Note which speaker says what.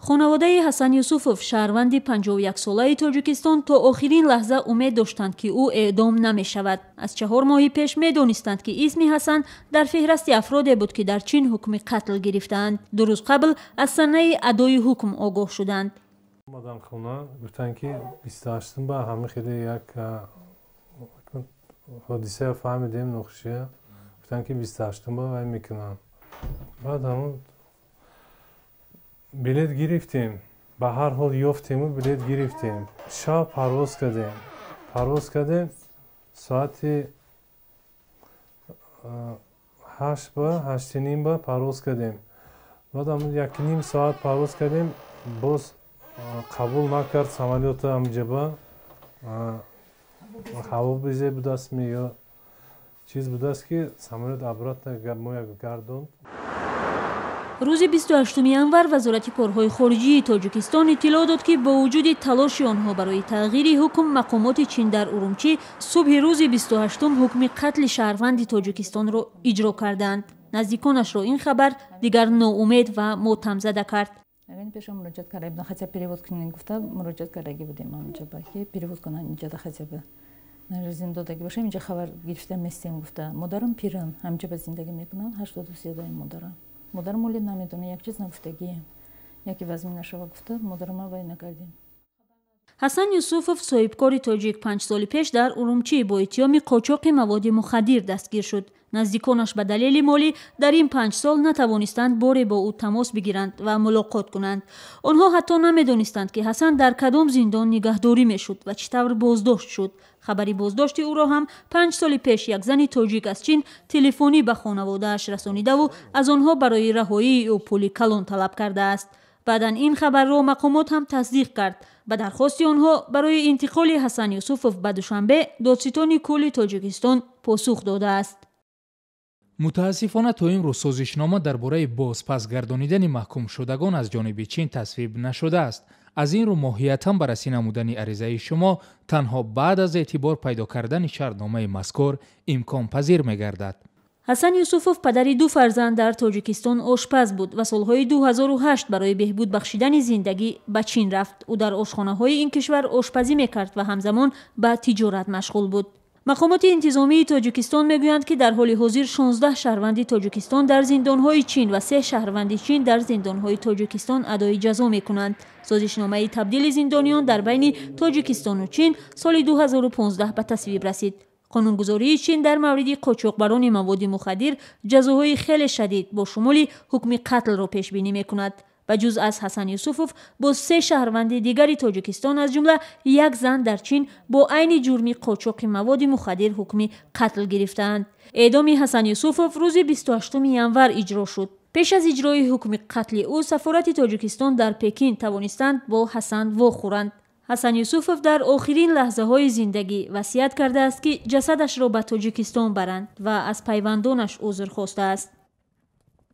Speaker 1: خانواده حسن یوسفوف شهروند 51 ساله تاجیکستان تا آخرین لحظه امید داشتند که او اعدام نمی شود. از 4 ماه پیش می دانستند که اسم حسن در فهرست افرادی بود که در چین حکم قتل گرفتند. 2 روز قبل از صحنه ادای حکم آگاه شدند.
Speaker 2: اومدن خونه گفتن که 28 با همه خیلی یک حادثه فهمیدیم نقشه. گفتن که 28 با وای میکنن. بعد همون بلیط گرفتیم. به هر حال یافتیم و بلیط گرفتیم. شب پرواز کردیم. ساعت 8 با 8 نیم با پرواز کردیم. بعد همون 1.5 ساعت پرواز کردیم. باز قبول نکرد سمالیات همجا هوا بیزه بود است یا چیز بود است که سمالیات عبرت ما گردوند.
Speaker 1: روز 28 январ وزارت کارهای خارجی تاجیکستان اطلاع داد که با وجود تلاش آنها برای تغییر حکم مقامات چین در ارومچی، صبح روز 28 حکم قتل شهروند تاجیکستان را اجرا کردند. نزدیکانش را این خبر دیگر ناامید و ماتم زده کرد.
Speaker 3: یعنی پیش مراجعه کردیم، хотя перевод کنن گفته مراجعه کرده بودیم اونجا با که перевод کنن اینجا ده хотя бы на زندگی باشه اینجا خبر گرفتم میستیم گفته مادرم پیرن همجا به زندگی میکنن 83 دایم مادرم مولی نمیدونه یک چیز نگفتگی یکی وزن نشوا گفته مادرم ما وای نکردیم.
Speaker 1: حسن یوسفوف صاحبکار تاجیک 5 سال پیش در ارومچی با اتهام قاچاق مواد مخدر دستگیر شد. نزدیکانش به دلیل مالی در این 5 سال نتوانستند باری با او تماس بگیرند و ملاقات کنند. آنها حتی نمیدانستند که حسن در کدام زندان نگهداری میشد و چطور بازداشت شد. خبری بازداشت او را هم 5 سال پیش یک زن تاجیک از چین تلفنی به خانواده‌اش رسانیده و از آنها برای رهایی او پول کلان طلب کرده است. بعداً این خبر را مقامات هم تصدیق کرد. به درخواست آنها برای انتقال حسن یوسفوف به دوشنبه دادستان کل تاجیکستان پاسخ داده است.
Speaker 4: متاسفانه تا امروز سازشنامه درباره بازپس گردانیدن محکوم شدگان از جانب چین تصویب نشده است. از این رو ماهیتاً بررسی نمودن عریضه شما تنها بعد از اعتبار پیدا کردن شرطنامه مذکور امکان پذیر می‌گردد.
Speaker 1: حسن یوسفوف پدر 2 فرزند در تاجیکستان آشپز بود و سالهای 2008 برای بهبود بخشیدن زندگی به چین رفت. او در آشخانه‌های این کشور آشپزی می‌کرد و همزمان به تجارت مشغول بود. مقامات انتظامی تاجیکستان میگویند که در حال حاضر 16 شهروند تاجیکستان در زندان‌های چین و 3 شهروند چین در زندان‌های تاجیکستان ادای جزا می‌کنند. سازشنامه تبدیل زندانیان در بین تاجیکستان و چین سال 2015 به تصویب رسید. قانونگذاری چین در مورد قاچاقبران مواد مخدر جزاهای خیلی شدید با شمول حکم قتل را پیش بینی می‌کند. به جز از حسن یوسفوف با 3 شهروند دیگری تاجیکستان از جمله 1 زن در چین با عین جرم قاچاق مواد مخدر حکم قتل گرفتند. اعدام حسن یوسفوف روز 28 январ اجرا شد. پیش از اجرای حکم قتل او سفارت تاجیکستان در پکین توانستند با حسن واخورند. حسن یوسفوف در آخرین لحظه های زندگی وصیت کرده است که جسدش را به تاجیکستان برند و از پیوندانش عذر خواسته است.